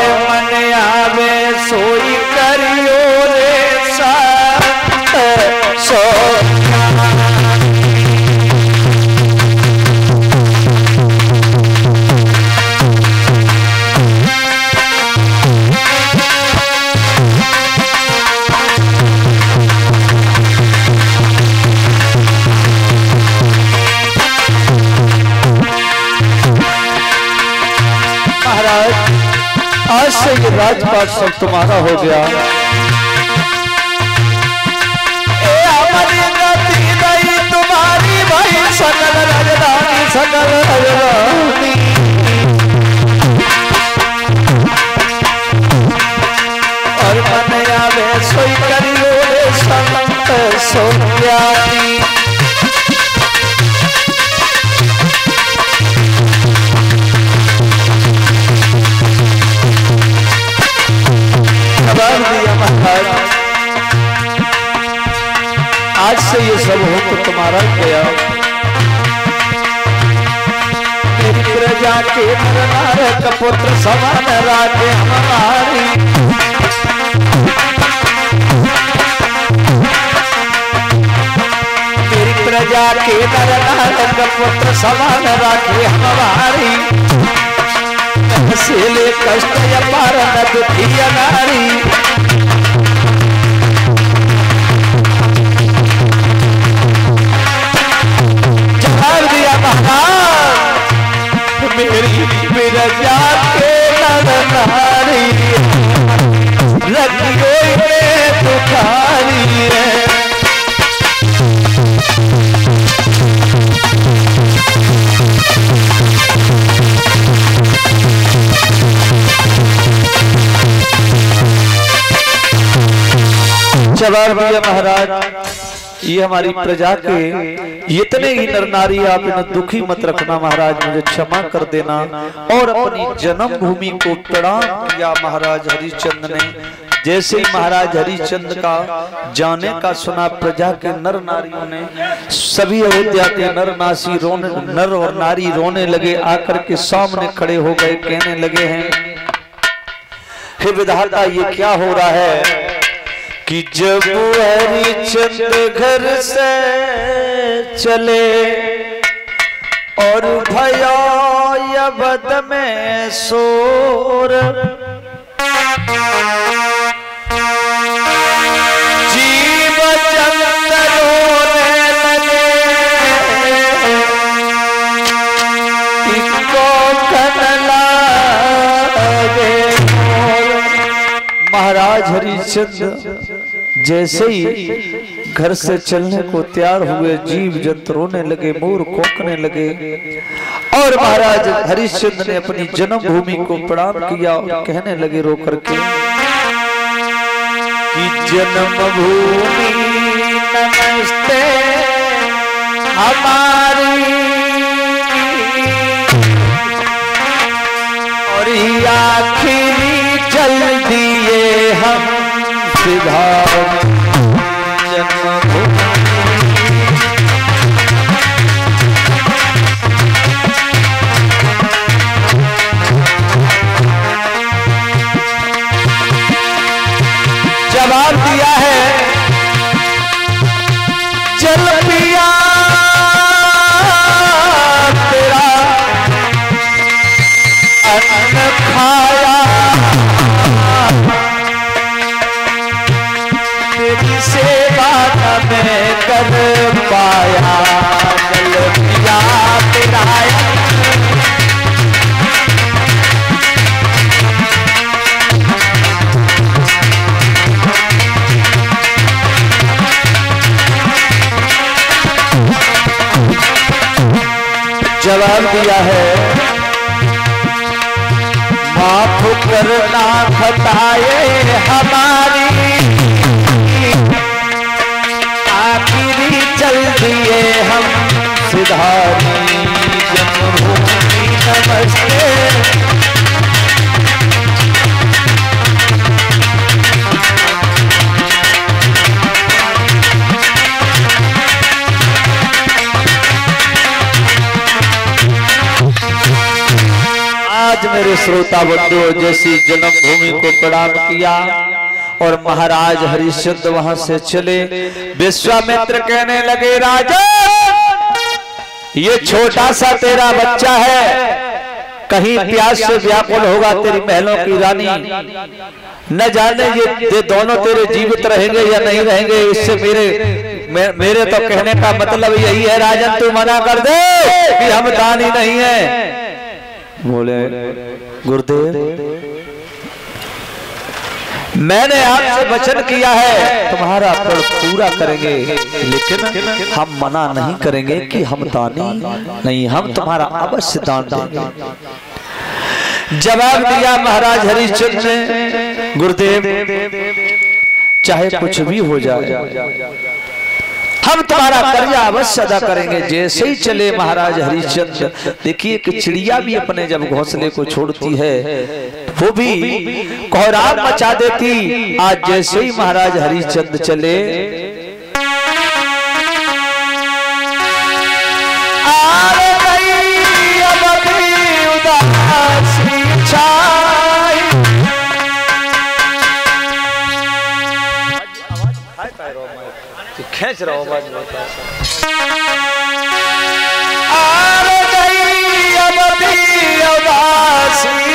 और मन आवे सोई करियो रे संत सोया। आज से ये राजपाट सब तुम्हारा हो गया। ए हमारी गति नहीं तुम्हारी भाई सकल राजधानी सकल राजधानी। और मन आवे सोई करियो रे संत सोयानी। आज से ये सब हो तो तुम्हारा गया। मेरी प्रजा के नर नार पुत्र समान राखे हमारी। मेरी प्रजा के नर नार पुत्र समान राखे हमारी। से ले कष्ट अपार न दुखी नारी। जवाब दिया महाराज मेरी प्रजा के नर नारी रखियो में तुखारी है। जवाब दिया महाराज ये हमारी प्रजा के इतने ही नर नारी आप इन्हें दुखी मत रखना महाराज, मुझे क्षमा कर देना। और अपनी जन्मभूमि को प्रणाम किया महाराज हरिश्चंद्र ने। जैसे ही महाराज हरिश्चंद्र का जाने का सुना प्रजा के नर नारियों ने, सभी अयोध्या के नर और नारी रोने लगे। आकर के सामने खड़े हो गए, कहने लगे हैं हे विधाता ये क्या हो रहा है कि जब हरिश्चंद्र घर से चले और भया अवध में शोर। जीव जंत रोने लगे इनको कनला महाराज हरिश्चंद्र जैसे ही घर से चलने को तैयार हुए, जीव जंतु रोने लगे, मोर खोकने लगे। और महाराज हरिश्चंद्र ने अपनी जन्मभूमि को प्रणाम किया और कहने लगे रो करके कि जन्मभूमि नमस्ते हमारी और आखिरी चल दिए हम सिधार जन्मभूमि। जवाब दिया है जल पिया तेरा अन्न खाया, तेरी सेवा न मैं कर पाया। जल पिया तेरा जवाब दिया है माफ करना खताए हमारी, आखिरी चल दिए हम सिधारी जन्मभूमि नमस्ते। आज मेरे श्रोता बंधुओं जैसी जन्मभूमि को प्रणाम किया और महाराज हरिश्चंद्र वहां से चले। विश्वामित्र कहने लगे, राजा ये छोटा सा तेरा बच्चा है, कहीं प्यास से व्याकुल होगा तेरी महलों की रानी, न जाने ये दोनों तेरे जीवित रहेंगे या नहीं रहेंगे। इससे मेरे तो कहने का मतलब यही है राजन, तू मना कर दे कि हम दानी नहीं है। बोले, गुरुदेव मैंने आपसे वचन किया है तुम्हारा प्रण पूरा करेंगे, लेकिन हम मना नहीं करेंगे कि हम दानी नहीं, हम तुम्हारा अवश्य दान देंगे। जवाब दिया महाराज हरिश्चंद्र ने, गुरुदेव चाहे कुछ भी हो जाए हम तुम्हारा कर्जा अवश्य अदा करेंगे। जैसे ही चले महाराज हरिश्चंद्र, देखिए कि चिड़िया भी अपने जब घोंसले को छोड़ती है वो भी कोहराम मचा देती। आज जैसे ही महाराज हरिश्चंद्र चले, खींच रहा हूँ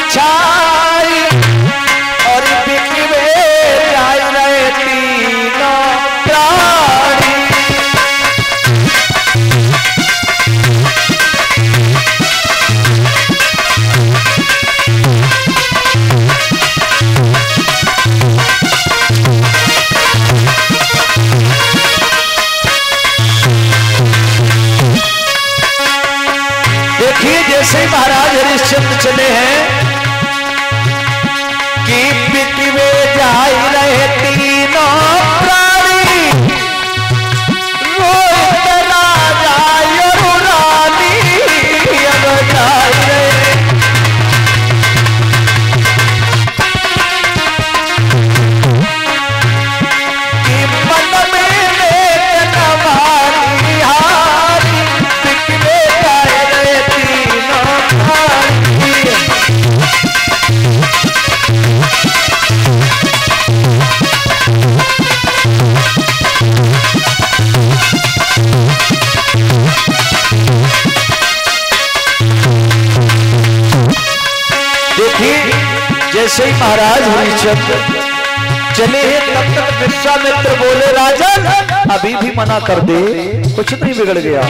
छाई और बिकवे जाए रहे तीनों प्राणी। जैसे महाराज हरिश्चंद्र चले हैं कि बिकवे जाए रहे तीनों प्राणी, रोहित राजा और रानी अब जाए रहे। कि मन में नवारी हारी बिकवे जाए रहे तीनों प्राणी। देखिए जैसे ही महाराज हरिश्चंद्र चले हैं तब तक विश्वामित्र बोले, राजन अभी भी मना कर दे, कुछ नहीं बिगड़ गया।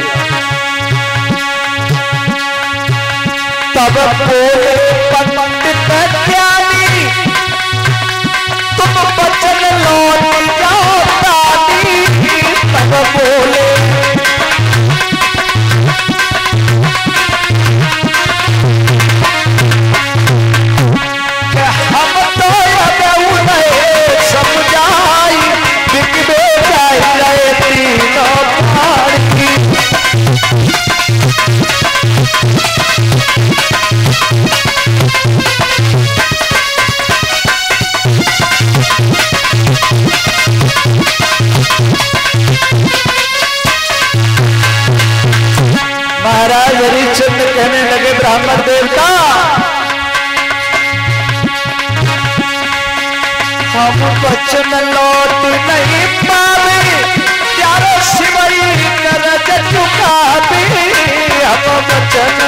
तब बोले पंडित ज्ञानी, तुम बचन लौट जाओ दानी। तब बोले हम तो उन्हें समझाई, बिकवे जाए रहे तीनों प्राणी। महाराज हरिश्चंद्र कहने लगे, ब्राह्मण देवता हम वचन लौट नहीं पावे, प्यारो शिवई करज चुकावे। हम वचन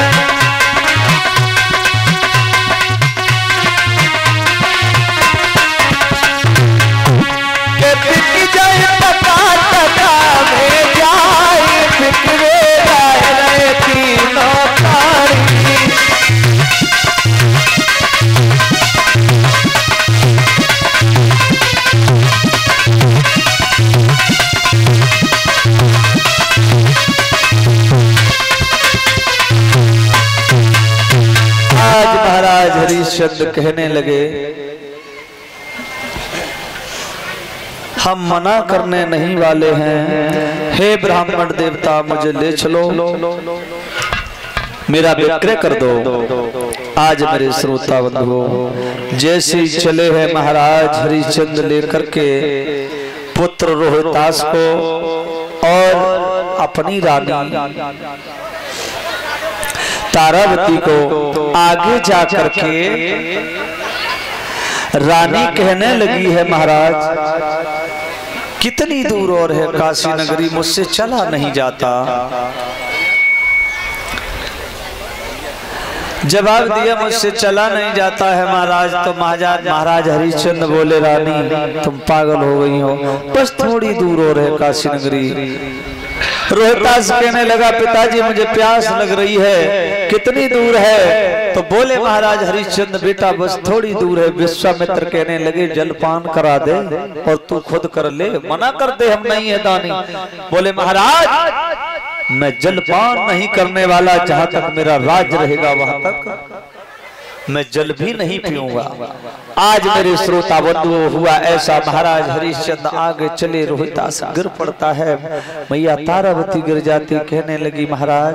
के बिक जाए टका टका में जाए, बिकवे जाए रहे तीनों प्राणी। आज महाराज हरिश्चंद्र कहने लगे, हम मना करने नहीं वाले हैं। हे ब्राह्मण देवता मुझे ले चलो, मेरा विक्रय कर दो। आज मेरे श्रोता बंधुओं जैसे चले हैं महाराज हरिश्चंद्र लेकर के पुत्र रोहितास को और अपनी रानी, तारावती को आगे जा करके रानी कहने लगी है, महाराज कितनी दूर और है काशी नगरी, मुझसे चला नहीं जाता। जवाब दिया, मुझसे चला नहीं जाता है महाराज। तो महाराज हरिश्चंद्र बोले, रानी तुम पागल हो गई हो, बस थोड़ी दूर और है काशी नगरी। रोहितास कहने लगा, पिताजी मुझे प्यास लग रही है, कितनी दूर है? तो बोले महाराज हरिश्चंद्र, बेटा बस थोड़ी दूर है। विश्वामित्र कहने लगे, जलपान करा दे और तू खुद कर ले, मना कर दे, हम नहीं है दानी। बोले महाराज मैं जलपान नहीं करने वाला, जहां तक मेरा राज रहेगा वहां तक मैं जल भी नहीं पीऊंगा। आज मेरे श्रोता बंधुओं हुआ ऐसा, महाराज हरिश्चंद्र आगे चले, रोहितास गिर पड़ता है, मैया तारावती गिर जाती। कहने लगी, महाराज